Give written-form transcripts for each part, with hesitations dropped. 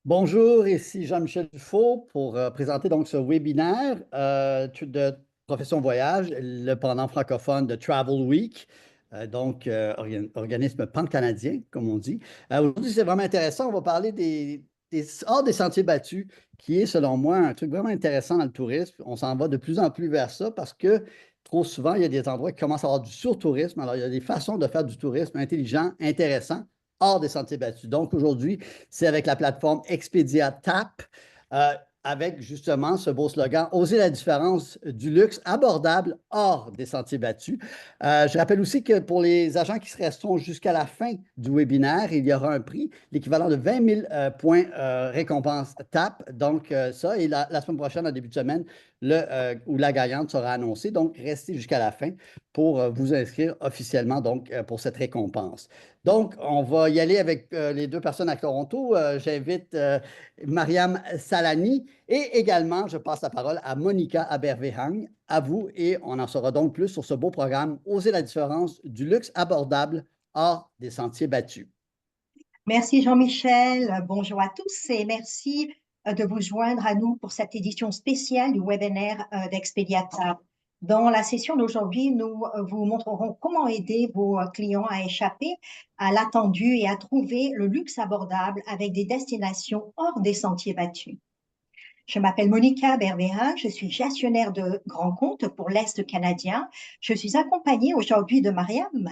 Bonjour, ici Jean-Michel Dufault pour présenter donc ce webinaire de Profession Voyage, le pendant francophone de Travel Week, organisme pan-canadien, comme on dit. Aujourd'hui, c'est vraiment intéressant. On va parler hors des sentiers battus, qui est, selon moi, un truc vraiment intéressant dans le tourisme. On s'en va de plus en plus vers ça parce que trop souvent, il y a des endroits qui commencent à avoir du surtourisme. Alors, il y a des façons de faire du tourisme intelligent, intéressant, hors des sentiers battus. Donc, aujourd'hui, c'est avec la plateforme Expedia TAP, euh, avec justement ce beau slogan Oser la différence du luxe abordable hors des sentiers battus. Je rappelle aussi que pour les agents qui se resteront jusqu'à la fin du webinaire, il y aura un prix, l'équivalent de 20 000 points récompense TAP. Donc, ça, et la semaine prochaine, en début de semaine, où la gagnante sera annoncée. Donc, restez jusqu'à la fin pour vous inscrire officiellement donc, pour cette récompense. Donc, on va y aller avec les deux personnes à Toronto. J'invite Mariam Salani et également, je passe la parole à Monica Abervehang, à vous, et on en saura donc plus sur ce beau programme Oser la différence du luxe abordable hors des sentiers battus. Merci Jean-Michel, bonjour à tous et merci de vous joindre à nous pour cette édition spéciale du webinaire d'Expediata. Dans la session d'aujourd'hui, nous vous montrerons comment aider vos clients à échapper à l'attendu et à trouver le luxe abordable avec des destinations hors des sentiers battus. Je m'appelle Monica Berverin, je suis gestionnaire de grands comptes pour l'Est canadien. Je suis accompagnée aujourd'hui de Mariam.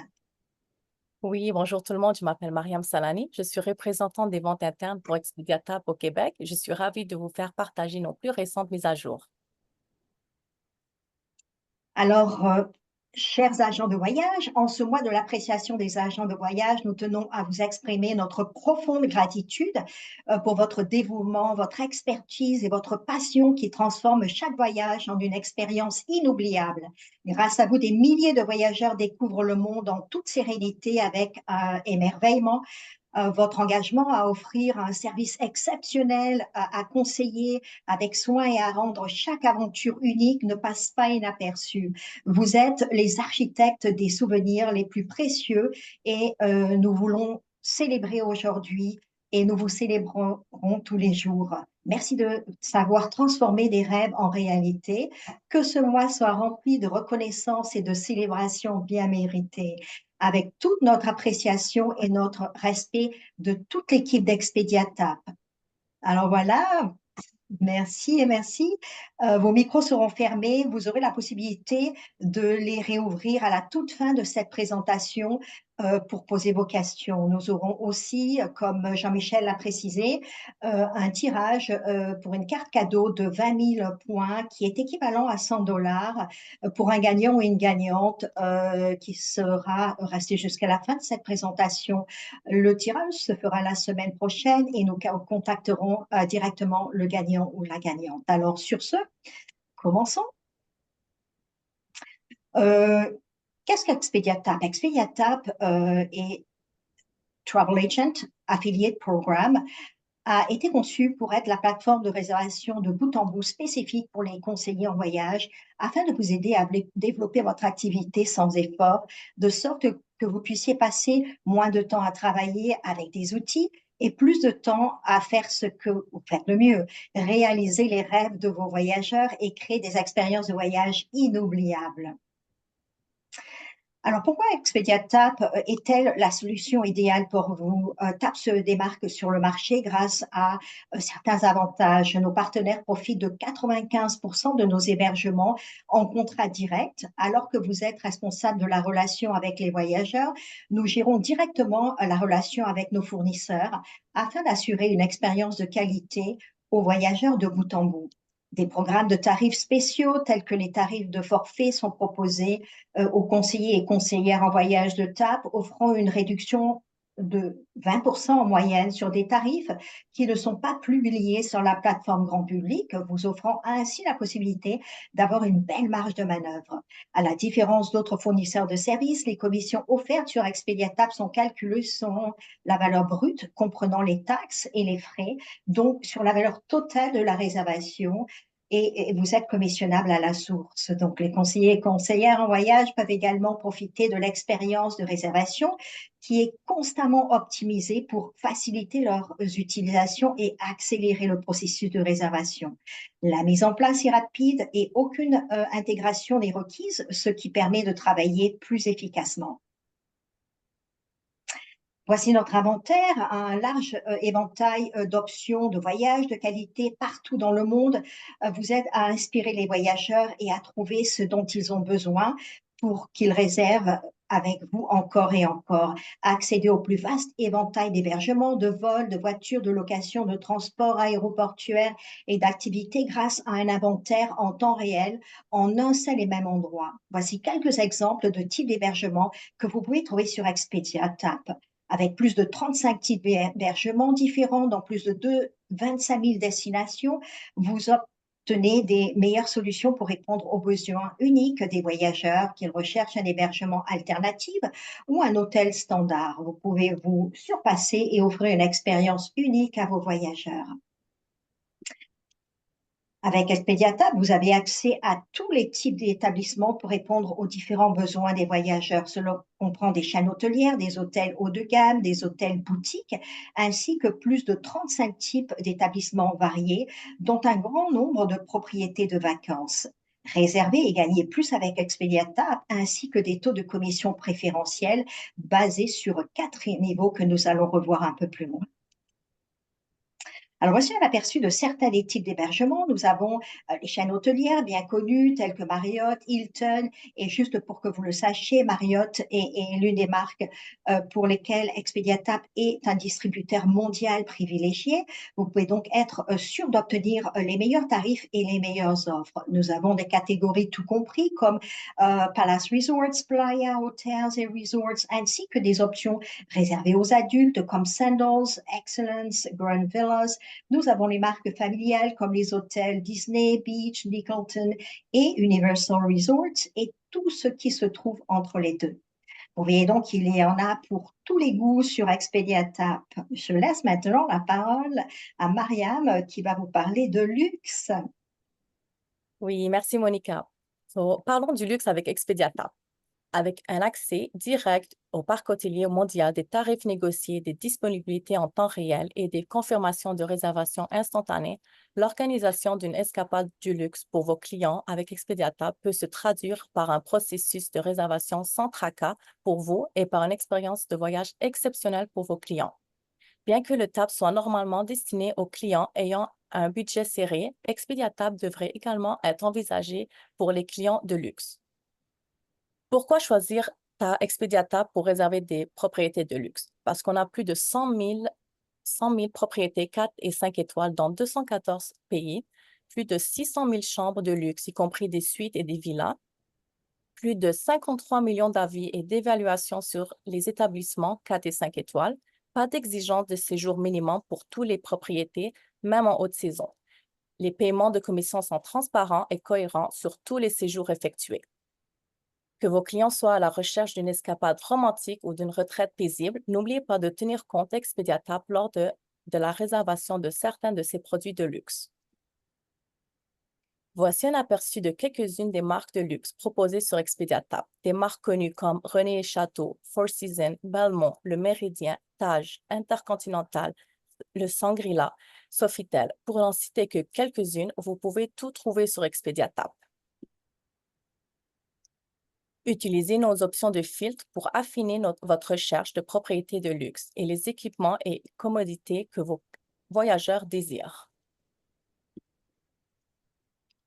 Oui, bonjour tout le monde, je m'appelle Mariam Salani, je suis représentante des ventes internes pour Expedia TAP au Québec. Je suis ravie de vous faire partager nos plus récentes mises à jour. Alors, chers agents de voyage, en ce mois de l'appréciation des agents de voyage, nous tenons à vous exprimer notre profonde gratitude pour votre dévouement, votre expertise et votre passion qui transforment chaque voyage en une expérience inoubliable. Grâce à vous, des milliers de voyageurs découvrent le monde en toute sérénité avec émerveillement. Votre engagement à offrir un service exceptionnel, à conseiller avec soin et à rendre chaque aventure unique ne passe pas inaperçu. Vous êtes les architectes des souvenirs les plus précieux et nous voulons célébrer aujourd'hui et nous vous célébrerons tous les jours. Merci de savoir transformer des rêves en réalité. Que ce mois soit rempli de reconnaissance et de célébration bien méritées avec toute notre appréciation et notre respect de toute l'équipe d'Expediatap. Alors voilà, merci et merci. Vos micros seront fermés. Vous aurez la possibilité de les réouvrir à la toute fin de cette présentation pour poser vos questions. Nous aurons aussi, comme Jean-Michel l'a précisé, un tirage pour une carte cadeau de 20 000 points qui est équivalent à 100 dollars pour un gagnant ou une gagnante qui sera resté jusqu'à la fin de cette présentation. Le tirage se fera la semaine prochaine et nous contacterons directement le gagnant ou la gagnante. Alors sur ce, commençons. Euh, Qu'est-ce qu'Expediatap? Expediatap est Travel Agent Affiliate Program a été conçu pour être la plateforme de réservation de bout en bout spécifique pour les conseillers en voyage afin de vous aider à développer votre activité sans effort, de sorte que vous puissiez passer moins de temps à travailler avec des outils et plus de temps à faire ce que vous faites le mieux, réaliser les rêves de vos voyageurs et créer des expériences de voyage inoubliables. Alors, pourquoi Expedia TAP est-elle la solution idéale pour vous? TAP se démarque sur le marché grâce à certains avantages. Nos partenaires profitent de 95% de nos hébergements en contrat direct, alors que vous êtes responsable de la relation avec les voyageurs. Nous gérons directement la relation avec nos fournisseurs afin d'assurer une expérience de qualité aux voyageurs de bout en bout. Des programmes de tarifs spéciaux tels que les tarifs de forfait sont proposés aux conseillers et conseillères en voyage de TAP, offrant une réduction de 20% en moyenne sur des tarifs qui ne sont pas publiés sur la plateforme grand public, vous offrant ainsi la possibilité d'avoir une belle marge de manœuvre. À la différence d'autres fournisseurs de services, les commissions offertes sur Expedia TAP sont calculées selon la valeur brute, comprenant les taxes et les frais, donc sur la valeur totale de la réservation et vous êtes commissionnable à la source. Donc, les conseillers et conseillères en voyage peuvent également profiter de l'expérience de réservation qui est constamment optimisée pour faciliter leur utilisation et accélérer le processus de réservation. La mise en place est rapide et aucune intégration n'est requise, ce qui permet de travailler plus efficacement. Voici notre inventaire, un large éventail d'options de voyage de qualité partout dans le monde vous aide à inspirer les voyageurs et à trouver ce dont ils ont besoin pour qu'ils réservent avec vous encore et encore. Accéder au plus vaste éventail d'hébergements, de vols, de voitures, de location, de transports aéroportuaires et d'activités grâce à un inventaire en temps réel en un seul et même endroit. Voici quelques exemples de types d'hébergements que vous pouvez trouver sur Expedia TAP avec plus de 35 types d'hébergements différents dans plus de 25 000 destinations, vous obtenez des meilleures solutions pour répondre aux besoins uniques des voyageurs qui recherchent un hébergement alternatif ou un hôtel standard. Vous pouvez vous surpasser et offrir une expérience unique à vos voyageurs. Avec Expediatab, vous avez accès à tous les types d'établissements pour répondre aux différents besoins des voyageurs. Cela comprend des chaînes hôtelières, des hôtels haut de gamme, des hôtels boutiques, ainsi que plus de 35 types d'établissements variés, dont un grand nombre de propriétés de vacances. Réserver et gagner plus avec Expediatab, ainsi que des taux de commission préférentiels basés sur 4 niveaux que nous allons revoir un peu plus loin. Alors, voici un aperçu de certains des types d'hébergements. Nous avons les chaînes hôtelières bien connues, telles que Marriott, Hilton, et juste pour que vous le sachiez, Marriott est l'une des marques pour lesquelles Expediatab est un distributeur mondial privilégié. Vous pouvez donc être sûr d'obtenir les meilleurs tarifs et les meilleures offres. Nous avons des catégories tout compris comme Palace Resorts, Playa Hotels et Resorts, ainsi que des options réservées aux adultes comme Sandals, Excellence, Grand Villas. Nous avons les marques familiales comme les hôtels Disney, Beach, Nicholton et Universal Resorts et tout ce qui se trouve entre les deux. Vous voyez donc qu'il y en a pour tous les goûts sur Expediatab. Je laisse maintenant la parole à Mariam qui va vous parler de luxe. Oui, merci Monica. Parlons du luxe avec Expediatab. Avec un accès direct au parc hôtelier mondial, des tarifs négociés, des disponibilités en temps réel et des confirmations de réservation instantanées, l'organisation d'une escapade du luxe pour vos clients avec Expediatab peut se traduire par un processus de réservation sans tracas pour vous et par une expérience de voyage exceptionnelle pour vos clients. Bien que le TAP soit normalement destiné aux clients ayant un budget serré, Expediatab devrait également être envisagé pour les clients de luxe. Pourquoi choisir Expediatab pour réserver des propriétés de luxe? Parce qu'on a plus de 100 000 propriétés 4 et 5 étoiles dans 214 pays, plus de 600 000 chambres de luxe, y compris des suites et des villas, plus de 53 millions d'avis et d'évaluations sur les établissements 4 et 5 étoiles, pas d'exigence de séjour minimum pour toutes les propriétés, même en haute saison. Les paiements de commission sont transparents et cohérents sur tous les séjours effectués. Que vos clients soient à la recherche d'une escapade romantique ou d'une retraite paisible, n'oubliez pas de tenir compte d'Expediatab lors de la réservation de certains de ces produits de luxe. Voici un aperçu de quelques-unes des marques de luxe proposées sur Expediatab. Des marques connues comme René et Château, Four Seasons, Belmont, Le Méridien, Taj, Intercontinental, le Shangri-La, Sofitel. Pour n'en citer que quelques-unes, vous pouvez tout trouver sur Expediatab. Utilisez nos options de filtre pour affiner votre recherche de propriétés de luxe et les équipements et commodités que vos voyageurs désirent.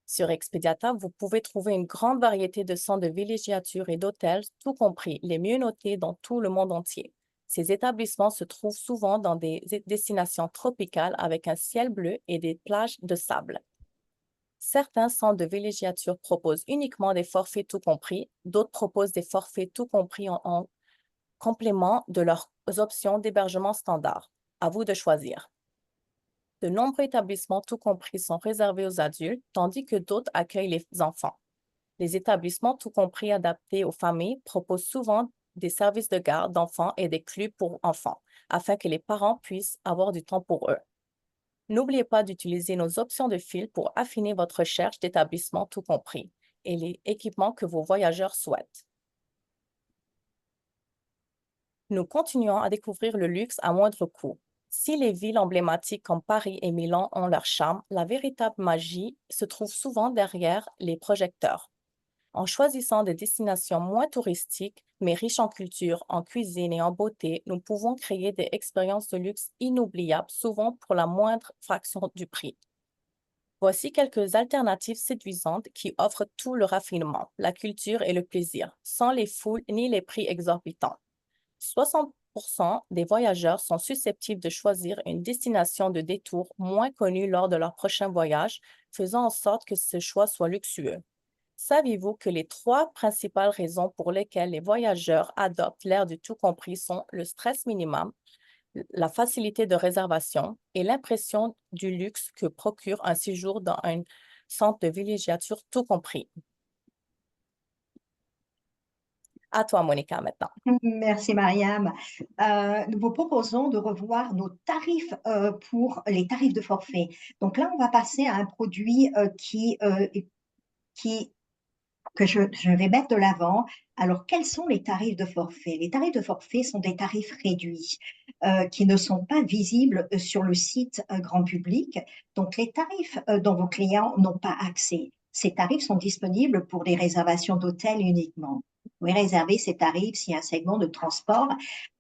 Sur Expediatab, vous pouvez trouver une grande variété de centres de villégiature et d'hôtels, tout compris les mieux notés dans tout le monde entier. Ces établissements se trouvent souvent dans des destinations tropicales avec un ciel bleu et des plages de sable. Certains centres de villégiature proposent uniquement des forfaits tout compris, d'autres proposent des forfaits tout compris en complément de leurs options d'hébergement standard. À vous de choisir. De nombreux établissements tout compris sont réservés aux adultes, tandis que d'autres accueillent les enfants. Les établissements tout compris adaptés aux familles proposent souvent des services de garde d'enfants et des clubs pour enfants, afin que les parents puissent avoir du temps pour eux. N'oubliez pas d'utiliser nos options de fil pour affiner votre recherche d'établissement tout compris et les équipements que vos voyageurs souhaitent. Nous continuons à découvrir le luxe à moindre coût. Si les villes emblématiques comme Paris et Milan ont leur charme, la véritable magie se trouve souvent derrière les projecteurs. En choisissant des destinations moins touristiques, mais riches en culture, en cuisine et en beauté, nous pouvons créer des expériences de luxe inoubliables, souvent pour la moindre fraction du prix. Voici quelques alternatives séduisantes qui offrent tout le raffinement, la culture et le plaisir, sans les foules ni les prix exorbitants. 60% des voyageurs sont susceptibles de choisir une destination de détour moins connue lors de leur prochain voyage, faisant en sorte que ce choix soit luxueux. Saviez-vous que les 3 principales raisons pour lesquelles les voyageurs adoptent l'air du tout compris sont le stress minimum, la facilité de réservation et l'impression du luxe que procure un séjour dans un centre de villégiature tout compris? À toi, Monica, maintenant. Merci Mariam. Nous vous proposons de revoir nos tarifs pour les tarifs de forfait. Donc là, on va passer à un produit qui que je vais mettre de l'avant. Alors, quels sont les tarifs de forfait? Les tarifs de forfait sont des tarifs réduits qui ne sont pas visibles sur le site grand public. Donc, les tarifs dont vos clients n'ont pas accès. Ces tarifs sont disponibles pour les réservations d'hôtels uniquement. Vous pouvez réserver ces tarifs si un segment de transport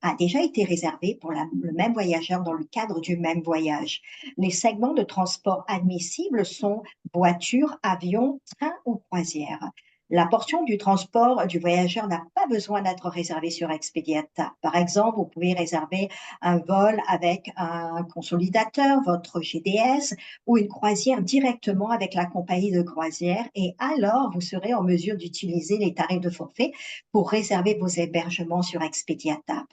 a déjà été réservé pour le même voyageur dans le cadre du même voyage. Les segments de transport admissibles sont voiture, avion, train ou croisière. La portion du transport du voyageur n'a pas besoin d'être réservée sur Expedia-TAP. Par exemple, vous pouvez réserver un vol avec un consolidateur, votre GDS, ou une croisière directement avec la compagnie de croisière et alors vous serez en mesure d'utiliser les tarifs de forfait pour réserver vos hébergements sur Expedia-TAP.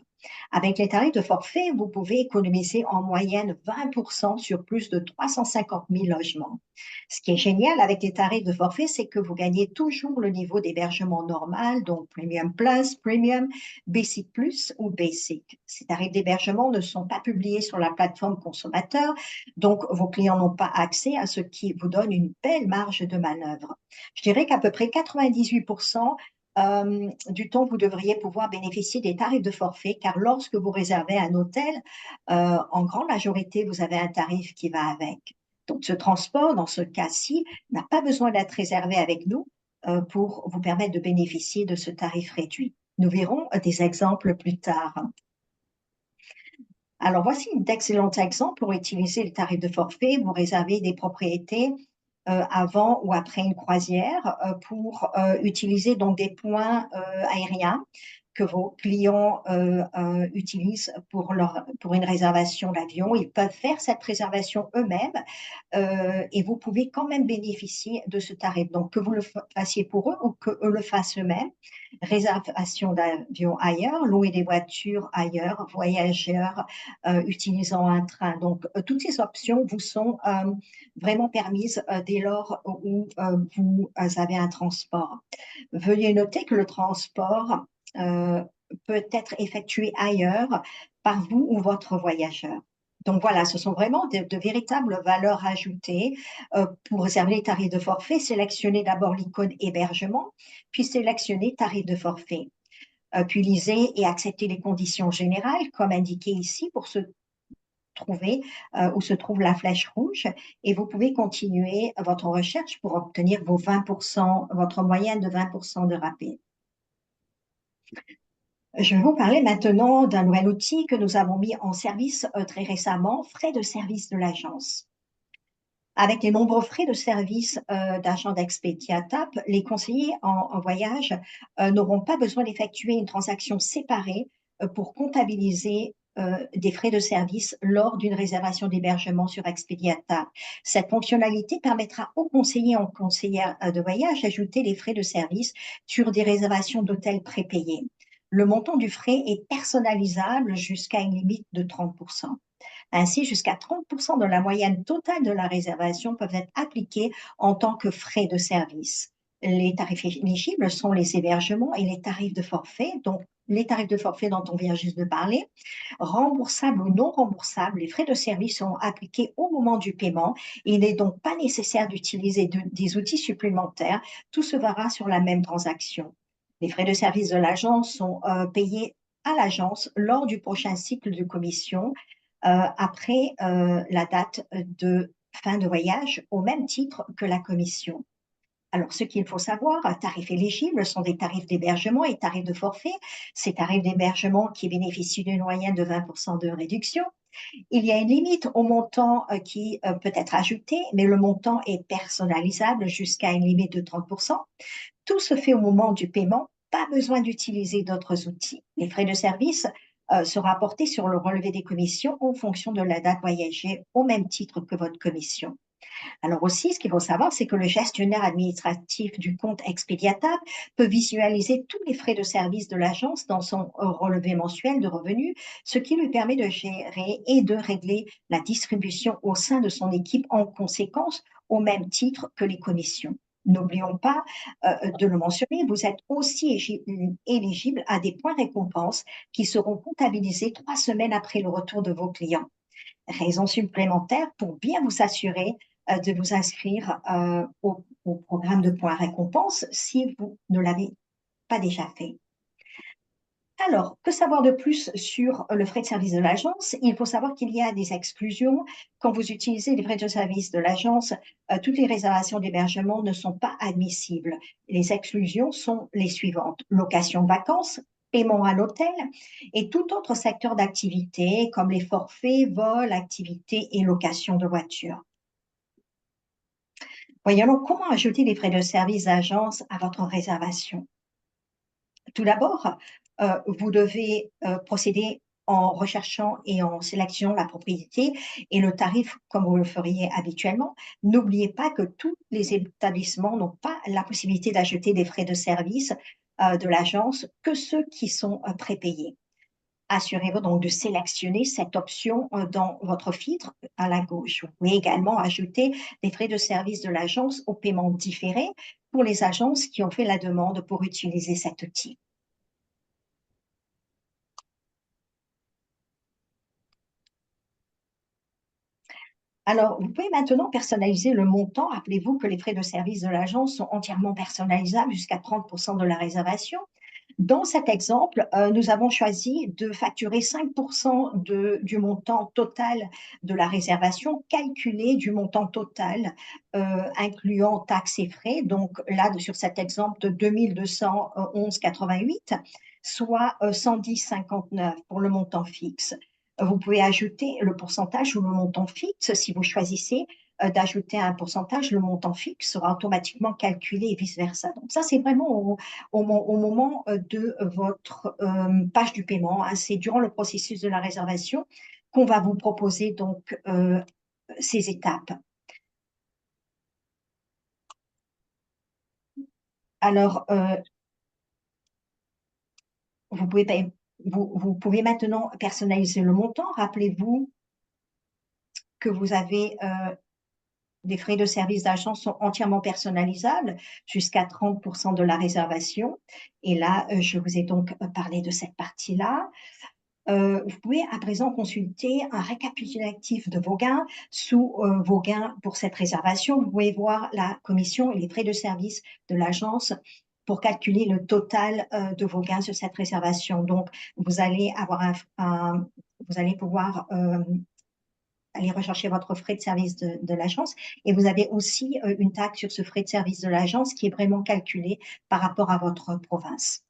Avec les tarifs de forfait, vous pouvez économiser en moyenne 20% sur plus de 350 000 logements. Ce qui est génial avec les tarifs de forfait, c'est que vous gagnez toujours le niveau d'hébergement normal, donc Premium Plus, Premium, Basic Plus ou Basic. Ces tarifs d'hébergement ne sont pas publiés sur la plateforme consommateur, donc vos clients n'ont pas accès à ce qui vous donne une belle marge de manœuvre. Je dirais qu'à peu près 98% du temps, vous devriez pouvoir bénéficier des tarifs de forfait, car lorsque vous réservez un hôtel, en grande majorité, vous avez un tarif qui va avec. Donc, ce transport, dans ce cas-ci, n'a pas besoin d'être réservé avec nous pour vous permettre de bénéficier de ce tarif réduit. Nous verrons des exemples plus tard. Alors, voici d'excellents exemples pour utiliser le tarif de forfait. Vous réservez des propriétés avant ou après une croisière pour utiliser donc des points aériens que vos clients utilisent pour une réservation d'avion. Ils peuvent faire cette réservation eux-mêmes et vous pouvez quand même bénéficier de ce tarif. Donc, que vous le fassiez pour eux ou qu'eux le fassent eux-mêmes. Réservation d'avion ailleurs, louer des voitures ailleurs, voyageurs utilisant un train. Donc, toutes ces options vous sont vraiment permises dès lors où vous avez un transport. Veuillez noter que le transport peut être effectué ailleurs par vous ou votre voyageur. Donc voilà, ce sont vraiment de véritables valeurs ajoutées. Pour réserver les tarifs de forfait, sélectionnez d'abord l'icône hébergement, puis sélectionnez tarifs de forfait. Puis lisez et acceptez les conditions générales, comme indiqué ici, pour se trouver où se trouve la flèche rouge et vous pouvez continuer votre recherche pour obtenir vos 20%, votre moyenne de 20% de rabais. Je vais vous parler maintenant d'un nouvel outil que nous avons mis en service très récemment, frais de service de l'agence. Avec les nombreux frais de service d'agent d'Expedia TAP, les conseillers en voyage n'auront pas besoin d'effectuer une transaction séparée pour comptabiliser des frais de service lors d'une réservation d'hébergement sur Expedia TAP. Cette fonctionnalité permettra aux conseillers en conseillère de voyage d'ajouter les frais de service sur des réservations d'hôtels prépayés. Le montant du frais est personnalisable jusqu'à une limite de 30%. Ainsi, jusqu'à 30% de la moyenne totale de la réservation peuvent être appliqués en tant que frais de service. Les tarifs éligibles sont les hébergements et les tarifs de forfait. Donc, les tarifs de forfait dont on vient juste de parler, remboursables ou non remboursables, les frais de service sont appliqués au moment du paiement. Il n'est donc pas nécessaire d'utiliser des outils supplémentaires. Tout se verra sur la même transaction. Les frais de service de l'agence sont payés à l'agence lors du prochain cycle de commission après la date de fin de voyage au même titre que la commission. Alors, ce qu'il faut savoir, tarifs éligibles sont des tarifs d'hébergement et tarifs de forfait. Ces tarifs d'hébergement qui bénéficient d'une moyenne de 20% de réduction. Il y a une limite au montant qui peut être ajouté, mais le montant est personnalisable jusqu'à une limite de 30%. Tout se fait au moment du paiement, pas besoin d'utiliser d'autres outils. Les frais de service seront apportés sur le relevé des commissions en fonction de la date voyagée au même titre que votre commission. Alors aussi, ce qu'il faut savoir, c'est que le gestionnaire administratif du compte expédiatable peut visualiser tous les frais de service de l'agence dans son relevé mensuel de revenus, ce qui lui permet de gérer et de régler la distribution au sein de son équipe en conséquence, au même titre que les commissions. N'oublions pas de le mentionner, vous êtes aussi éligible à des points récompenses qui seront comptabilisés 3 semaines après le retour de vos clients. Raison supplémentaire pour bien vous assurer de vous inscrire au programme de points récompense si vous ne l'avez pas déjà fait. Alors, que savoir de plus sur le frais de service de l'agence? Il faut savoir qu'il y a des exclusions. Quand vous utilisez les frais de service de l'agence, toutes les réservations d'hébergement ne sont pas admissibles. Les exclusions sont les suivantes: location de vacances, paiement à l'hôtel et tout autre secteur d'activité comme les forfaits, vols, activités et location de voitures. Voyons donc comment ajouter les frais de service d'agence à votre réservation. Tout d'abord, vous devez procéder en recherchant et en sélectionnant la propriété et le tarif comme vous le feriez habituellement. N'oubliez pas que tous les établissements n'ont pas la possibilité d'ajouter des frais de service de l'agence que ceux qui sont prépayés. Assurez-vous donc de sélectionner cette option dans votre filtre à la gauche. Vous pouvez également ajouter des frais de service de l'agence au paiement différé pour les agences qui ont fait la demande pour utiliser cet outil. Alors, vous pouvez maintenant personnaliser le montant. Rappelez-vous que les frais de service de l'agence sont entièrement personnalisables jusqu'à 30% de la réservation. Dans cet exemple, nous avons choisi de facturer 5% du montant total de la réservation, calculé du montant total, incluant taxes et frais. Donc là, sur cet exemple de 2211,88, soit 110,59 pour le montant fixe. Vous pouvez ajouter le pourcentage ou le montant fixe. Si vous choisissez d'ajouter un pourcentage, le montant fixe sera automatiquement calculé et vice-versa. Donc ça, c'est vraiment au moment de votre page du paiement. Hein. C'est durant le processus de la réservation qu'on va vous proposer donc ces étapes. Alors, vous pouvez maintenant personnaliser le montant. Rappelez-vous que vous avez des frais de service d'agence sont entièrement personnalisables jusqu'à 30% de la réservation. Et là, je vous ai donc parlé de cette partie-là. Vous pouvez à présent consulter un récapitulatif de vos gains. Sous vos gains pour cette réservation, vous pouvez voir la commission et les frais de service de l'agence pour calculer le total de vos gains sur cette réservation. Donc, vous allez pouvoir aller rechercher votre frais de service de l'agence. Et vous avez aussi une taxe sur ce frais de service de l'agence qui est vraiment calculée par rapport à votre province.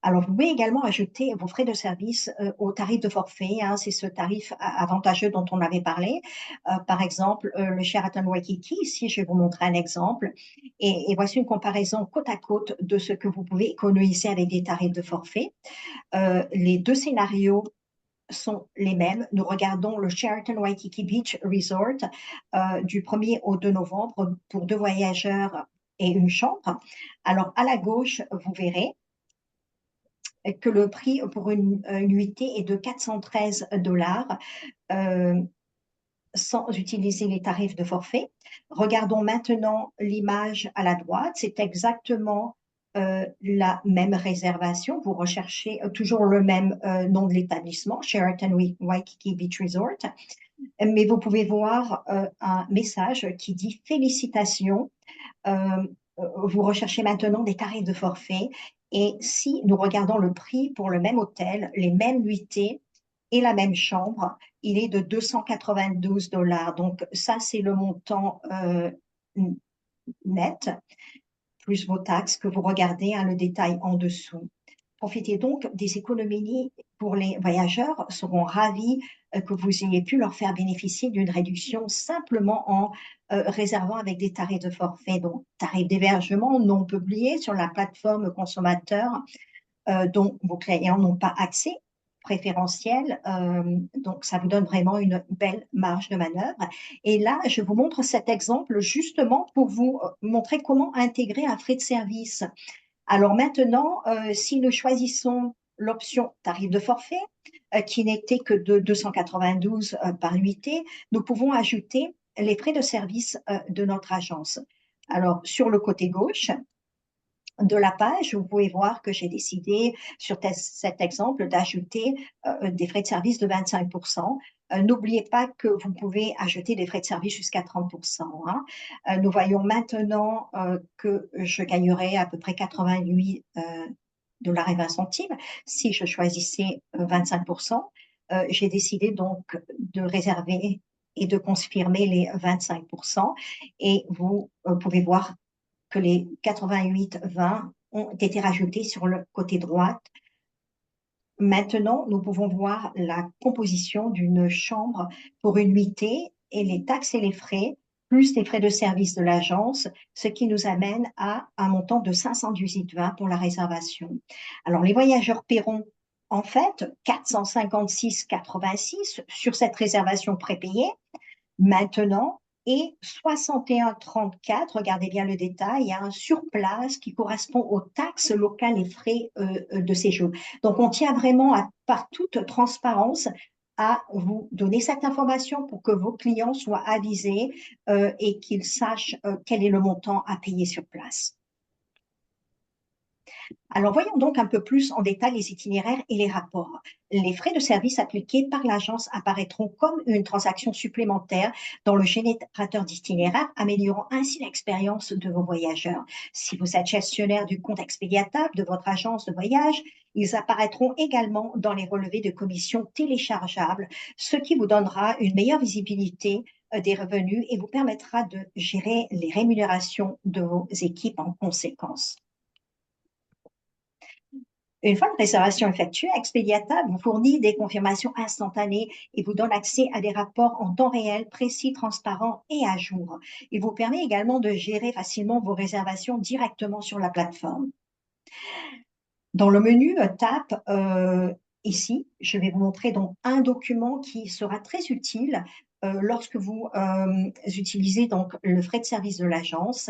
Alors, vous pouvez également ajouter vos frais de service au tarif de forfait. Hein, c'est ce tarif avantageux dont on avait parlé. Par exemple, le Sheraton Waikiki, ici, je vais vous montrer un exemple. Et voici une comparaison côte à côte de ce que vous pouvez économiser avec des tarifs de forfait. Les deux scénarios sont les mêmes. Nous regardons le Sheraton Waikiki Beach Resort du 1er au 2 novembre pour 2 voyageurs et une chambre. Alors, à la gauche, vous verrez que le prix pour une nuitée est de 413 $. sans utiliser les tarifs de forfait. Regardons maintenant l'image à la droite. C'est exactement la même réservation. Vous recherchez toujours le même nom de l'établissement, Sheraton Waikiki Beach Resort. Mais vous pouvez voir un message qui dit « Félicitations, vous recherchez maintenant des tarifs de forfait ». Et si nous regardons le prix pour le même hôtel, les mêmes nuitées et la même chambre, il est de 292 $. Donc ça, c'est le montant net, plus vos taxes que vous regardez, hein, le détail en dessous. Profitez donc des économies pour les voyageurs, seront ravis que vous ayez pu leur faire bénéficier d'une réduction simplement en réservant avec des tarifs de forfait, donc tarifs d'hébergement non publiés sur la plateforme consommateur dont vos clients n'ont pas accès préférentiel. Donc, ça vous donne vraiment une belle marge de manœuvre. Et là, je vous montre cet exemple justement pour vous montrer comment intégrer un frais de service. Alors maintenant, si nous choisissons l'option tarif de forfait, qui n'était que de 292 par nuitée, nous pouvons ajouter les frais de service de notre agence. Alors, sur le côté gauche de la page, vous pouvez voir que j'ai décidé, sur cet exemple, d'ajouter des frais de service de 25%. N'oubliez pas que vous pouvez ajouter des frais de service jusqu'à 30%. Hein. Nous voyons maintenant que je gagnerai à peu près 88 $. Si je choisissais 25%. J'ai décidé donc de réserver et de confirmer les 25%. Et vous pouvez voir que les 88,20 ont été rajoutés sur le côté droit. Maintenant, nous pouvons voir la composition d'une chambre pour une nuitée et les taxes et les frais, plus les frais de service de l'agence, ce qui nous amène à un montant de 518,20 pour la réservation. Alors, les voyageurs paieront en fait 456,86 sur cette réservation prépayée. Maintenant, et 61,34, regardez bien le détail, hein, sur place qui correspond aux taxes locales et frais de séjour. Donc, on tient vraiment par toute transparence à vous donner cette information pour que vos clients soient avisés et qu'ils sachent quel est le montant à payer sur place. Alors, voyons donc un peu plus en détail les itinéraires et les rapports. Les frais de service appliqués par l'agence apparaîtront comme une transaction supplémentaire dans le générateur d'itinéraires, améliorant ainsi l'expérience de vos voyageurs. Si vous êtes gestionnaire du compte expédiatable de votre agence de voyage, ils apparaîtront également dans les relevés de commissions téléchargeables, ce qui vous donnera une meilleure visibilité des revenus et vous permettra de gérer les rémunérations de vos équipes en conséquence. Une fois une réservation effectuée, Expediata vous fournit des confirmations instantanées et vous donne accès à des rapports en temps réel, précis, transparents et à jour. Il vous permet également de gérer facilement vos réservations directement sur la plateforme. Dans le menu TAP, ici, je vais vous montrer donc un document qui sera très utile lorsque vous utilisez donc le frais de service de l'agence.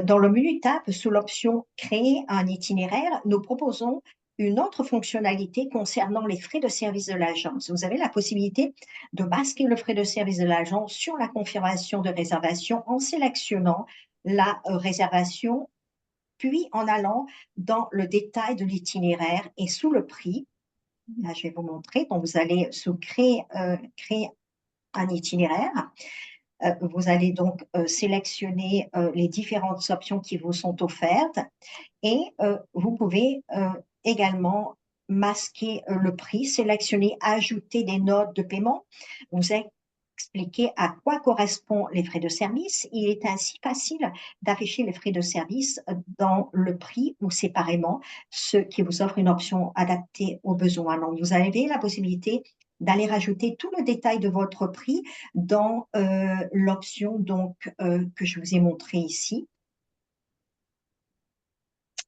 Dans le menu TAP, sous l'option « Créer un itinéraire », nous proposons une autre fonctionnalité concernant les frais de service de l'agence. Vous avez la possibilité de masquer le frais de service de l'agence sur la confirmation de réservation en sélectionnant la réservation, puis en allant dans le détail de l'itinéraire et sous le prix. Là, je vais vous montrer. Donc, vous allez sous créer un itinéraire. Vous allez donc sélectionner les différentes options qui vous sont offertes et vous pouvez également masquer le prix, sélectionner, ajouter des notes de paiement. Vous expliquer à quoi correspondent les frais de service. Il est ainsi facile d'afficher les frais de service dans le prix ou séparément, ce qui vous offre une option adaptée aux besoins. Donc, vous avez la possibilité d'aller rajouter tout le détail de votre prix dans l'option que je vous ai montrée ici.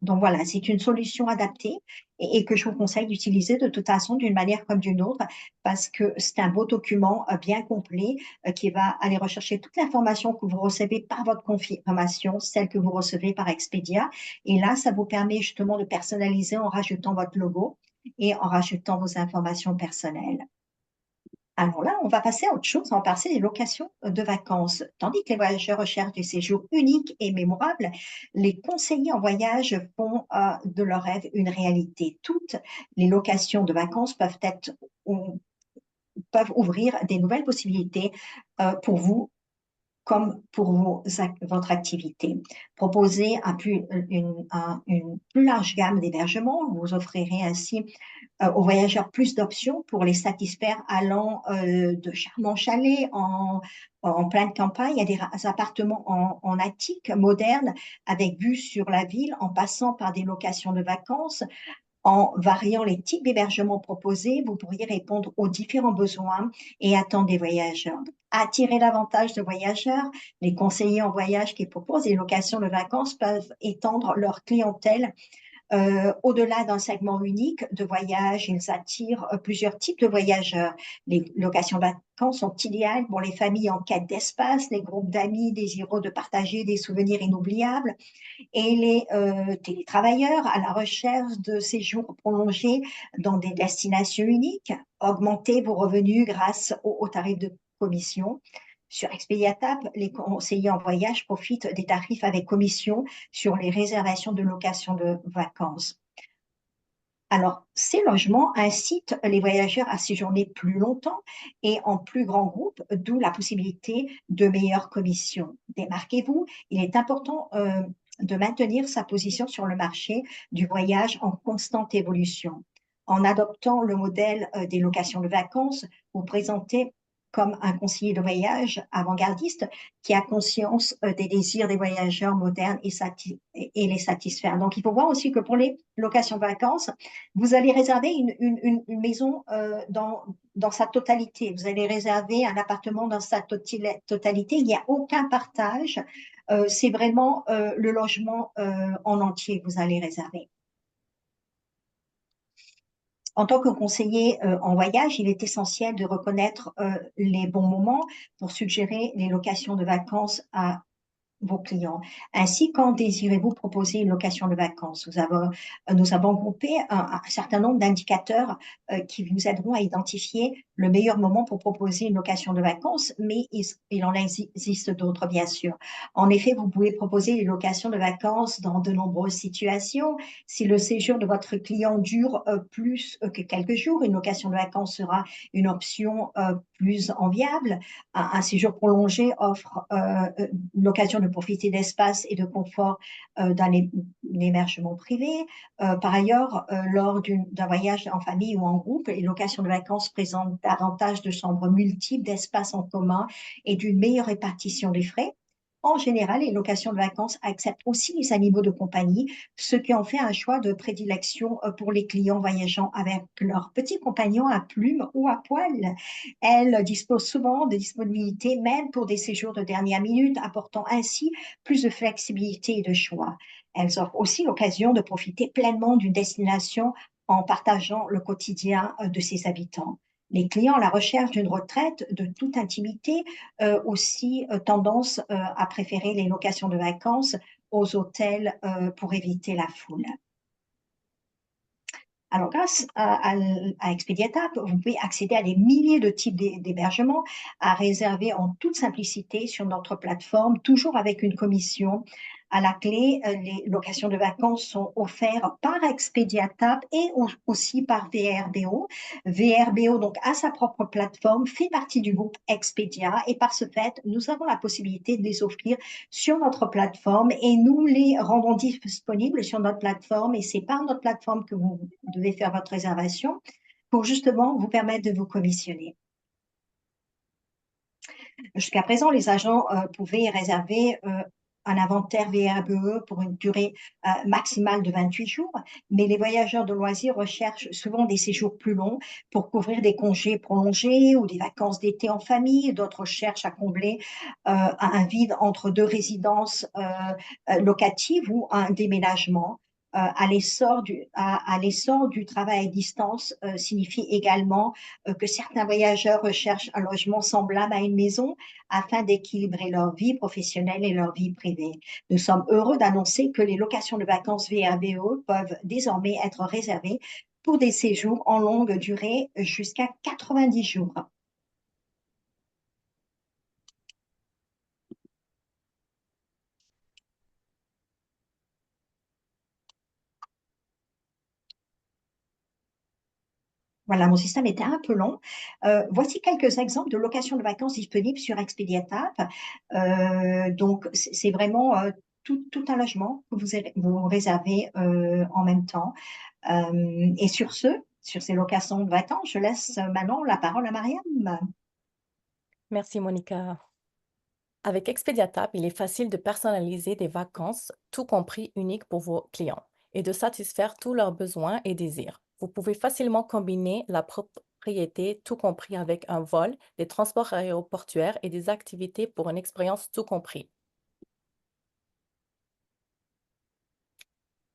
Donc voilà, c'est une solution adaptée et que je vous conseille d'utiliser de toute façon d'une manière comme d'une autre parce que c'est un beau document bien complet qui va aller rechercher toute l'information que vous recevez par votre confirmation, celle que vous recevez par Expedia. Et là, ça vous permet justement de personnaliser en rajoutant votre logo et en rajoutant vos informations personnelles. Alors là, on va passer à autre chose, on va passer des locations de vacances. Tandis que les voyageurs recherchent des séjours uniques et mémorables, les conseillers en voyage font de leur rêve une réalité. Toutes les locations de vacances peuvent ouvrir des nouvelles possibilités pour vous comme pour votre activité. Proposez une plus large gamme d'hébergements. Vous offrirez ainsi aux voyageurs plus d'options pour les satisfaire, allant de charmants chalets en pleine campagne à des appartements en attique modernes avec vue sur la ville, en passant par des locations de vacances. En variant les types d'hébergements proposés, vous pourriez répondre aux différents besoins et attentes des voyageurs. Attirer davantage de voyageurs, les conseillers en voyage qui proposent des locations de vacances peuvent étendre leur clientèle au-delà d'un segment unique de voyage. Ils attirent plusieurs types de voyageurs. Les locations de vacances sont idéales pour les familles en quête d'espace, les groupes d'amis désireux de partager des souvenirs inoubliables et les télétravailleurs à la recherche de séjours prolongés dans des destinations uniques. Augmentez vos revenus grâce aux tarifs de commission. Sur Expediatap, les conseillers en voyage profitent des tarifs avec commission sur les réservations de location de vacances. Alors, ces logements incitent les voyageurs à séjourner plus longtemps et en plus grand groupe, d'où la possibilité de meilleures commissions. Démarquez-vous, il est important de maintenir sa position sur le marché du voyage en constante évolution. En adoptant le modèle des locations de vacances, vous présentez comme un conseiller de voyage avant-gardiste qui a conscience des désirs des voyageurs modernes et les satisfaire. Donc, il faut voir aussi que pour les locations de vacances, vous allez réserver une maison dans sa totalité. Vous allez réserver un appartement dans sa totalité. Il n'y a aucun partage. C'est vraiment le logement en entier que vous allez réserver. En tant que conseiller en voyage, il est essentiel de reconnaître les bons moments pour suggérer les locations de vacances à vos clients. Ainsi, quand désirez-vous proposer une location de vacances? Nous avons groupé un certain nombre d'indicateurs qui vous aideront à identifier le meilleur moment pour proposer une location de vacances, mais il en existe d'autres, bien sûr. En effet, vous pouvez proposer une location de vacances dans de nombreuses situations. Si le séjour de votre client dure plus que quelques jours, une location de vacances sera une option plus enviable. Un séjour prolongé offre l'occasion de profiter d'espace et de confort d'un hébergement privé. Par ailleurs, lors d'un voyage en famille ou en groupe, les locations de vacances présentent davantage de chambres multiples, d'espaces en commun et d'une meilleure répartition des frais. En général, les locations de vacances acceptent aussi les animaux de compagnie, ce qui en fait un choix de prédilection pour les clients voyageant avec leurs petits compagnons à plumes ou à poil. Elles disposent souvent de disponibilité, même pour des séjours de dernière minute, apportant ainsi plus de flexibilité et de choix. Elles offrent aussi l'occasion de profiter pleinement d'une destination en partageant le quotidien de ses habitants. Les clients à la recherche d'une retraite de toute intimité aussi tendance à préférer les locations de vacances aux hôtels pour éviter la foule. Alors, grâce à Expediatap, vous pouvez accéder à des milliers de types d'hébergements à réserver en toute simplicité sur notre plateforme, toujours avec une commission. À la clé, les locations de vacances sont offertes par Expediatap et aussi par VRBO. VRBO, donc, a sa propre plateforme, fait partie du groupe Expedia et par ce fait, nous avons la possibilité de les offrir sur notre plateforme et nous les rendons disponibles sur notre plateforme et c'est par notre plateforme que vous devez faire votre réservation pour justement vous permettre de vous commissionner. Jusqu'à présent, les agents pouvaient réserver un inventaire VRBE pour une durée maximale de 28 jours, mais les voyageurs de loisirs recherchent souvent des séjours plus longs pour couvrir des congés prolongés ou des vacances d'été en famille. D'autres cherchent à combler un vide entre deux résidences locatives ou un déménagement. À l'essor du travail à distance signifie également que certains voyageurs recherchent un logement semblable à une maison afin d'équilibrer leur vie professionnelle et leur vie privée. Nous sommes heureux d'annoncer que les locations de vacances VRBO peuvent désormais être réservées pour des séjours en longue durée jusqu'à 90 jours. Voilà, mon système était un peu long. Voici quelques exemples de locations de vacances disponibles sur Expedia TAP. Donc, c'est vraiment tout un logement que vous réservez en même temps. Et sur ces locations de vacances, je laisse maintenant la parole à Marianne. Merci, Monica. Avec Expediatab, il est facile de personnaliser des vacances, tout compris uniques pour vos clients, et de satisfaire tous leurs besoins et désirs. Vous pouvez facilement combiner la propriété, tout compris avec un vol, des transports aéroportuaires et des activités pour une expérience tout compris.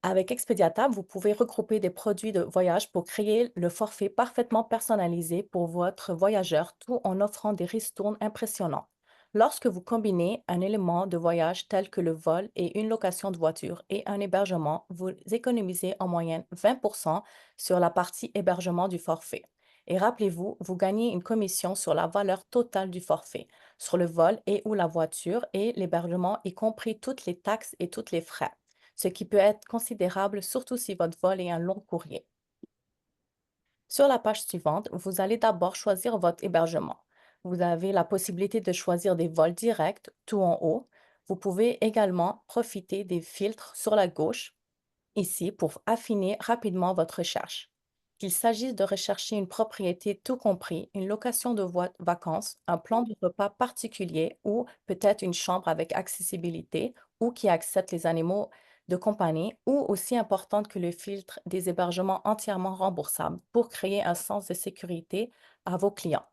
Avec Expediatab, vous pouvez regrouper des produits de voyage pour créer le forfait parfaitement personnalisé pour votre voyageur, tout en offrant des ristournes impressionnants. Lorsque vous combinez un élément de voyage tel que le vol et une location de voiture et un hébergement, vous économisez en moyenne 20% sur la partie hébergement du forfait. Et rappelez-vous, vous gagnez une commission sur la valeur totale du forfait, sur le vol et ou la voiture et l'hébergement, y compris toutes les taxes et tous les frais, ce qui peut être considérable surtout si votre vol est un long courrier. Sur la page suivante, vous allez d'abord choisir votre hébergement. Vous avez la possibilité de choisir des vols directs, tout en haut. Vous pouvez également profiter des filtres sur la gauche, ici, pour affiner rapidement votre recherche. Qu'il s'agisse de rechercher une propriété tout compris, une location de vacances, un plan de repas particulier ou peut-être une chambre avec accessibilité ou qui accepte les animaux de compagnie, ou aussi importante que le filtre des hébergements entièrement remboursables pour créer un sens de sécurité à vos clients.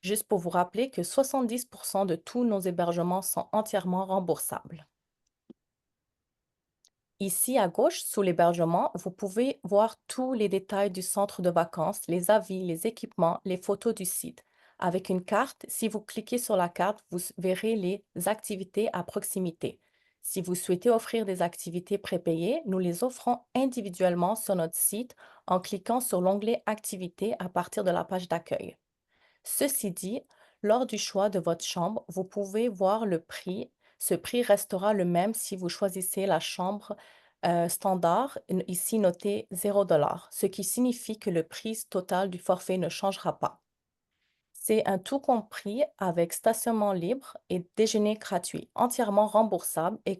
Juste pour vous rappeler que 70% de tous nos hébergements sont entièrement remboursables. Ici à gauche, sous l'hébergement, vous pouvez voir tous les détails du centre de vacances, les avis, les équipements, les photos du site. Avec une carte, si vous cliquez sur la carte, vous verrez les activités à proximité. Si vous souhaitez offrir des activités prépayées, nous les offrons individuellement sur notre site en cliquant sur l'onglet Activités à partir de la page d'accueil. Ceci dit, lors du choix de votre chambre, vous pouvez voir le prix. Ce prix restera le même si vous choisissez la chambre standard, ici noté 0 $, ce qui signifie que le prix total du forfait ne changera pas. C'est un tout compris avec stationnement libre et déjeuner gratuit, entièrement remboursable et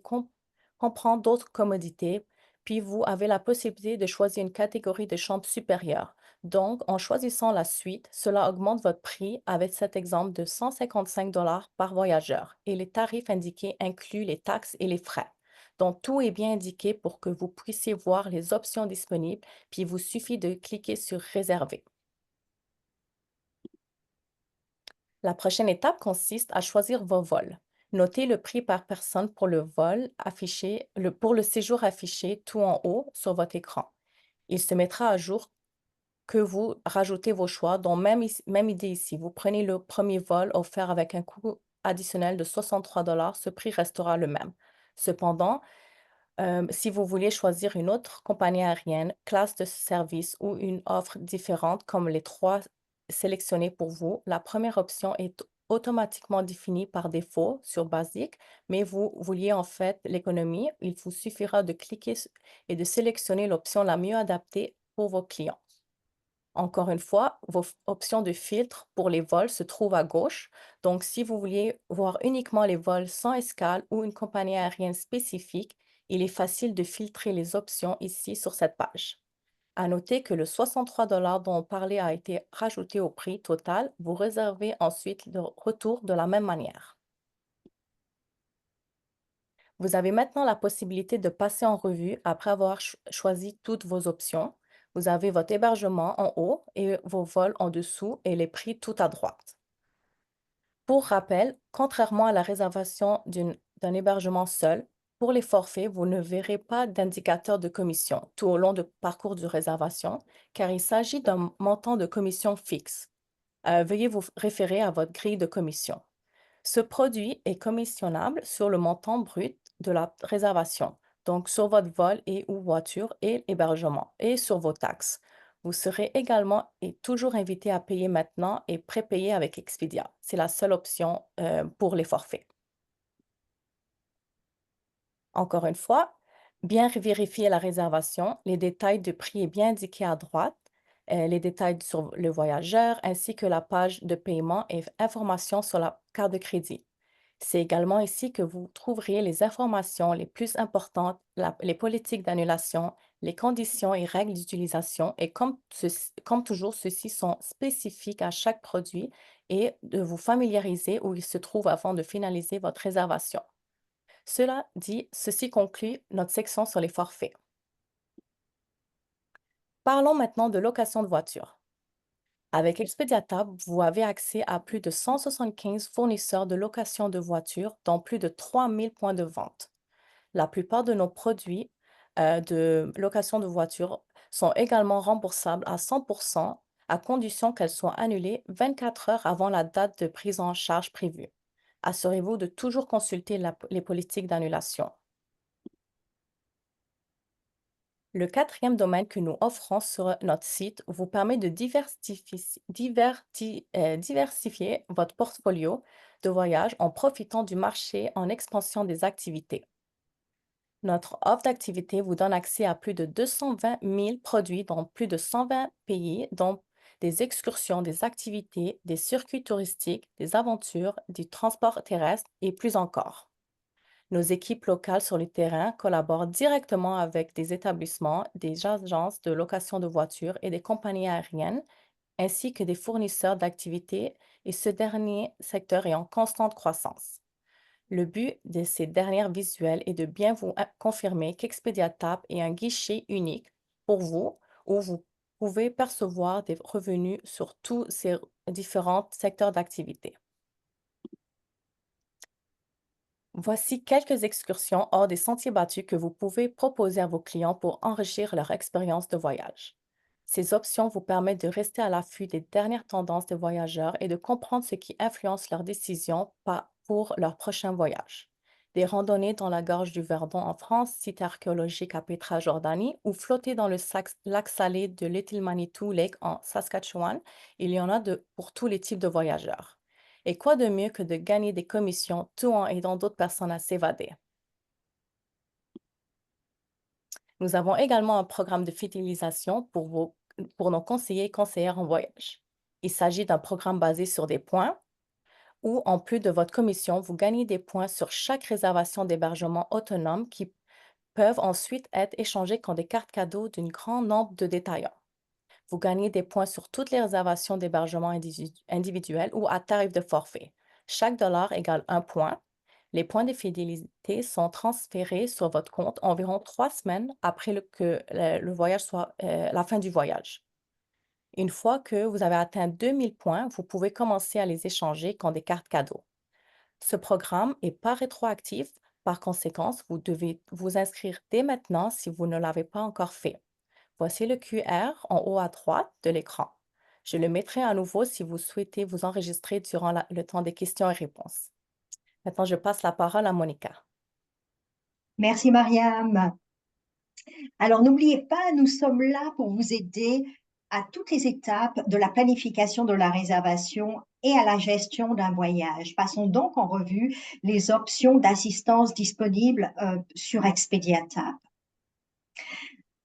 comprend d'autres commodités. Puis vous avez la possibilité de choisir une catégorie de chambre supérieure. Donc, en choisissant la suite, cela augmente votre prix avec cet exemple de 155 par voyageur et les tarifs indiqués incluent les taxes et les frais. Donc, tout est bien indiqué pour que vous puissiez voir les options disponibles, puis il vous suffit de cliquer sur Réserver. La prochaine étape consiste à choisir vos vols. Notez le prix par personne pour le vol affiché, pour le séjour affiché tout en haut sur votre écran. Il se mettra à jour que vous rajoutez vos choix, dont même idée ici. Vous prenez le premier vol offert avec un coût additionnel de 63 ce prix restera le même. Cependant, si vous voulez choisir une autre compagnie aérienne, classe de service ou une offre différente comme les trois sélectionnées pour vous, la première option est automatiquement définie par défaut sur Basic, mais vous vouliez en fait l'économie, il vous suffira de cliquer et de sélectionner l'option la mieux adaptée pour vos clients. Encore une fois, vos options de filtre pour les vols se trouvent à gauche. Donc, si vous vouliez voir uniquement les vols sans escale ou une compagnie aérienne spécifique, il est facile de filtrer les options ici sur cette page. À noter que le 63 dont on parlait a été rajouté au prix total. Vous réservez ensuite le retour de la même manière. Vous avez maintenant la possibilité de passer en revue après avoir choisi toutes vos options. Vous avez votre hébergement en haut et vos vols en dessous et les prix tout à droite. Pour rappel, contrairement à la réservation d'un hébergement seul, pour les forfaits, vous ne verrez pas d'indicateur de commission tout au long du parcours de réservation, car il s'agit d'un montant de commission fixe. Veuillez vous référer à votre grille de commission. Ce produit est commissionnable sur le montant brut de la réservation, donc sur votre vol et ou voiture et hébergement, et sur vos taxes. Vous serez également et toujours invité à payer maintenant et prépayer avec Expedia. C'est la seule option pour les forfaits. Encore une fois, bien vérifier la réservation. Les détails de prix est bien indiqué à droite. les détails sur le voyageur, ainsi que la page de paiement et informations sur la carte de crédit. C'est également ici que vous trouverez les informations les plus importantes, les politiques d'annulation, les conditions et règles d'utilisation et comme toujours, ceux-ci sont spécifiques à chaque produit et de vous familiariser où il se trouve avant de finaliser votre réservation. Cela dit, ceci conclut notre section sur les forfaits. Parlons maintenant de location de voiture. Avec Expediatab, vous avez accès à plus de 175 fournisseurs de location de voitures dans plus de 3000 points de vente. La plupart de nos produits de location de voitures sont également remboursables à 100% à condition qu'elles soient annulées 24 heures avant la date de prise en charge prévue. Assurez-vous de toujours consulter les politiques d'annulation. Le quatrième domaine que nous offrons sur notre site vous permet de diversifier votre portfolio de voyage en profitant du marché en expansion des activités. Notre offre d'activités vous donne accès à plus de 220 000 produits dans plus de 120 pays, dont des excursions, des activités, des circuits touristiques, des aventures, du transport terrestre et plus encore. Nos équipes locales sur le terrain collaborent directement avec des établissements, des agences de location de voitures et des compagnies aériennes, ainsi que des fournisseurs d'activités, et ce dernier secteur est en constante croissance. Le but de ces dernières visuels est de bien vous confirmer qu'Expediatab est un guichet unique pour vous où vous pouvez percevoir des revenus sur tous ces différents secteurs d'activité. Voici quelques excursions hors des sentiers battus que vous pouvez proposer à vos clients pour enrichir leur expérience de voyage. Ces options vous permettent de rester à l'affût des dernières tendances des voyageurs et de comprendre ce qui influence leurs décisions pour leur prochain voyage. Des randonnées dans la gorge du Verdon en France, site archéologique à Petra, Jordanie, ou flotter dans le lac salé de Little Manitou Lake en Saskatchewan, il y en a pour tous les types de voyageurs. Et quoi de mieux que de gagner des commissions tout en aidant d'autres personnes à s'évader? Nous avons également un programme de fidélisation pour nos conseillers et conseillères en voyage. Il s'agit d'un programme basé sur des points où, en plus de votre commission, vous gagnez des points sur chaque réservation d'hébergement autonome qui peuvent ensuite être échangés contre des cartes cadeaux d'un grand nombre de détaillants. Vous gagnez des points sur toutes les réservations d'hébergement individuelles ou à tarif de forfait. Chaque dollar égale 1 point. Les points de fidélité sont transférés sur votre compte environ 3 semaines après que le voyage soit la fin du voyage. Une fois que vous avez atteint 2000 points, vous pouvez commencer à les échanger contre des cartes cadeaux. Ce programme n'est pas rétroactif. Par conséquent, vous devez vous inscrire dès maintenant si vous ne l'avez pas encore fait. Voici le QR en haut à droite de l'écran. Je le mettrai à nouveau si vous souhaitez vous enregistrer durant le temps des questions et réponses. Maintenant, je passe la parole à Monica. Merci, Mariam. Alors, n'oubliez pas, nous sommes là pour vous aider à toutes les étapes de la planification de la réservation et à la gestion d'un voyage. Passons donc en revue les options d'assistance disponibles sur Expediatab.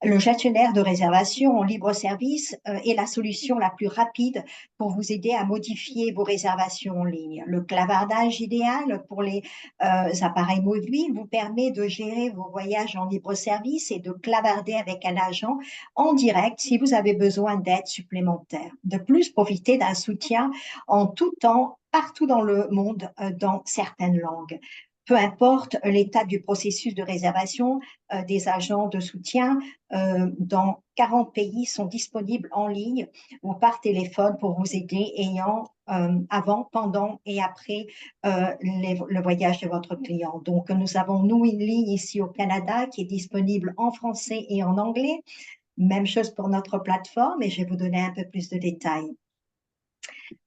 Le gestionnaire de réservation en libre service est la solution la plus rapide pour vous aider à modifier vos réservations en ligne. Le clavardage idéal pour les appareils mobiles vous permet de gérer vos voyages en libre service et de clavarder avec un agent en direct si vous avez besoin d'aide supplémentaire. De plus, profitez d'un soutien en tout temps partout dans le monde dans certaines langues. Peu importe l'étape du processus de réservation, des agents de soutien dans 40 pays sont disponibles en ligne ou par téléphone pour vous aider avant, pendant et après le voyage de votre client. Donc, nous avons, nous, une ligne ici au Canada qui est disponible en français et en anglais. Même chose pour notre plateforme et je vais vous donner un peu plus de détails.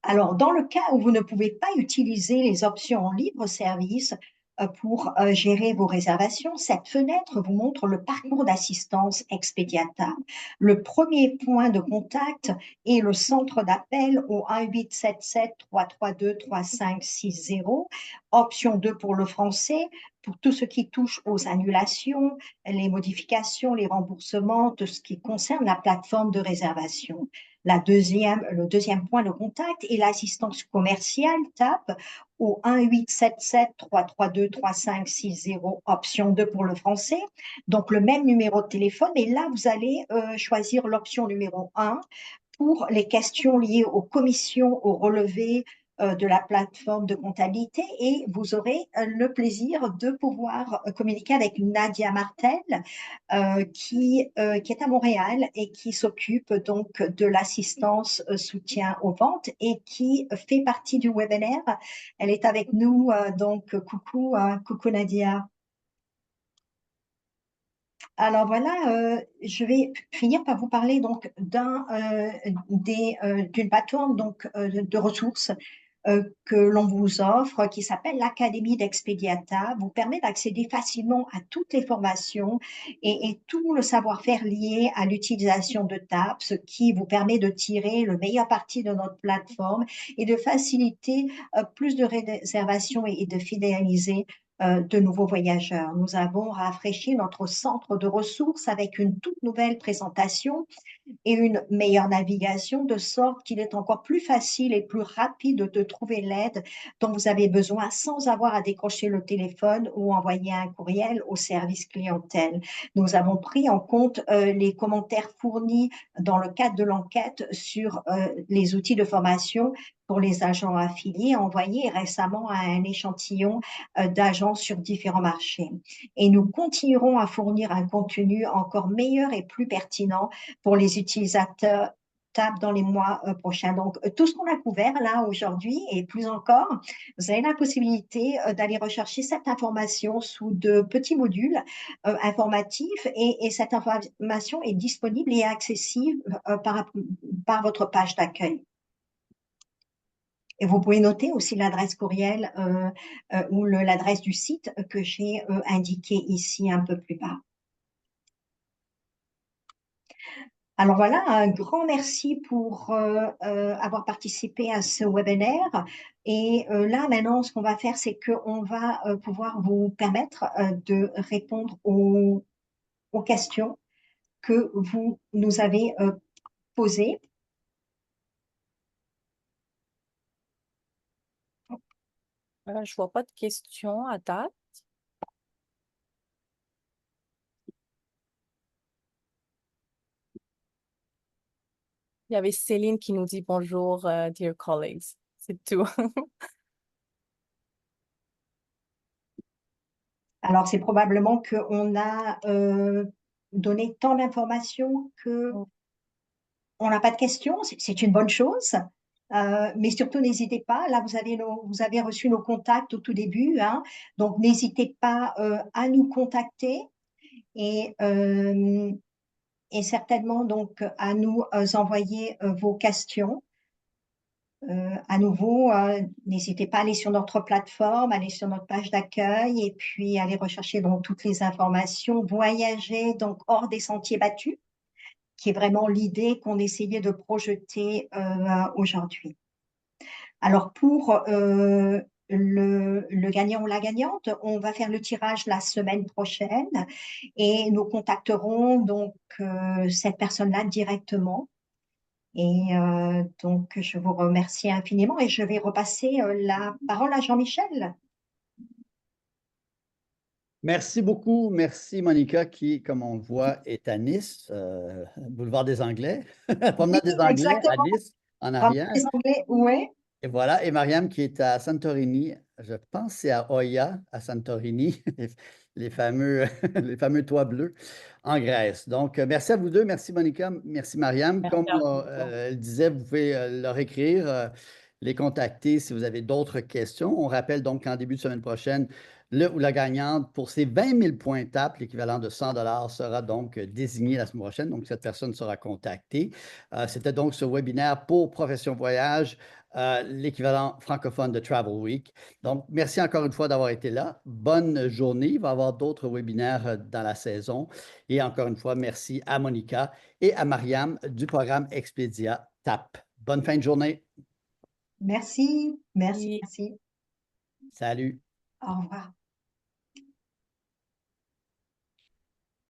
Alors, dans le cas où vous ne pouvez pas utiliser les options en libre service, pour gérer vos réservations, cette fenêtre vous montre le parcours d'assistance Expediatab. Le premier point de contact est le centre d'appel au 1-877-332-3560. Option 2 pour le français, pour tout ce qui touche aux annulations, les modifications, les remboursements, tout ce qui concerne la plateforme de réservation. Le deuxième point de contact est l'assistance commerciale TAP au 1-877-332-3560, option 2 pour le français. Donc, le même numéro de téléphone. Et là, vous allez choisir l'option numéro 1 pour les questions liées aux commissions, aux relevés de la plateforme de comptabilité, et vous aurez le plaisir de pouvoir communiquer avec Nadia Martel qui est à Montréal et qui s'occupe donc de l'assistance soutien aux ventes et qui fait partie du webinaire. Elle est avec nous, donc coucou Nadia. Alors voilà, je vais finir par vous parler donc d'une plateforme donc de ressources que l'on vous offre, qui s'appelle l'Académie d'Expediata, vous permet d'accéder facilement à toutes les formations et tout le savoir-faire lié à l'utilisation de TAP, ce qui vous permet de tirer le meilleur parti de notre plateforme et de faciliter plus de réservations et de fidéliser de nouveaux voyageurs. Nous avons rafraîchi notre centre de ressources avec une toute nouvelle présentation et une meilleure navigation, de sorte qu'il est encore plus facile et plus rapide de trouver l'aide dont vous avez besoin sans avoir à décrocher le téléphone ou envoyer un courriel au service clientèle. Nous avons pris en compte les commentaires fournis dans le cadre de l'enquête sur les outils de formation pour les agents affiliés, envoyés récemment à un échantillon d'agents sur différents marchés. Et nous continuerons à fournir un contenu encore meilleur et plus pertinent pour les utilisateurs TAP dans les mois prochains. Donc, tout ce qu'on a couvert là aujourd'hui et plus encore, vous avez la possibilité d'aller rechercher cette information sous de petits modules informatifs et cette information est disponible et accessible par votre page d'accueil. Et vous pouvez noter aussi l'adresse courriel ou l'adresse du site que j'ai indiqué ici un peu plus bas. Alors voilà, un grand merci pour avoir participé à ce webinaire. Et là, maintenant, ce qu'on va faire, c'est qu'on va pouvoir vous permettre de répondre aux questions que vous nous avez posées. Je ne vois pas de questions à date. Il y avait Céline qui nous dit bonjour, dear colleagues. C'est tout. Alors, c'est probablement qu'on a donné tant d'informations qu'on n'a pas de questions. C'est une bonne chose. Mais surtout, n'hésitez pas. Là, vous avez reçu nos contacts au tout début. Hein, donc, n'hésitez pas à nous contacter et certainement donc à nous envoyer vos questions. À nouveau, n'hésitez pas à aller sur notre plateforme, aller sur notre page d'accueil et puis aller rechercher donc toutes les informations. Voyager donc hors des sentiers battus, qui est vraiment l'idée qu'on essayait de projeter aujourd'hui. Alors pour le gagnant ou la gagnante, on va faire le tirage la semaine prochaine et nous contacterons donc cette personne-là directement. Et donc, je vous remercie infiniment et je vais repasser la parole à Jean-Michel. Merci beaucoup. Merci, Monica, qui, comme on le voit, est à Nice, boulevard des Anglais, promenade des Anglais à Exactement. Nice, en arrière. Les Anglais, oui. Et voilà. Et Mariam, qui est à Santorini, je pense que c'est à Oia, à Santorini, les fameux, les fameux toits bleus en Grèce. Donc, merci à vous deux. Merci, Monica. Merci, Mariam. Merci Comme à vous. elle disait, vous pouvez leur écrire, les contacter si vous avez d'autres questions. On rappelle donc qu'en début de semaine prochaine, le ou la gagnante pour ces 20 000 points TAP, l'équivalent de 100 sera donc désigné la semaine prochaine. Donc, cette personne sera contactée. C'était donc ce webinaire pour Profession Voyage, l'équivalent francophone de Travel Week. Donc, merci encore une fois d'avoir été là. Bonne journée. Il va y avoir d'autres webinaires dans la saison. Et encore une fois, merci à Monica et à Mariam du programme Expedia TAP. Bonne fin de journée. Merci, merci, Oui. merci. Salut. Au revoir.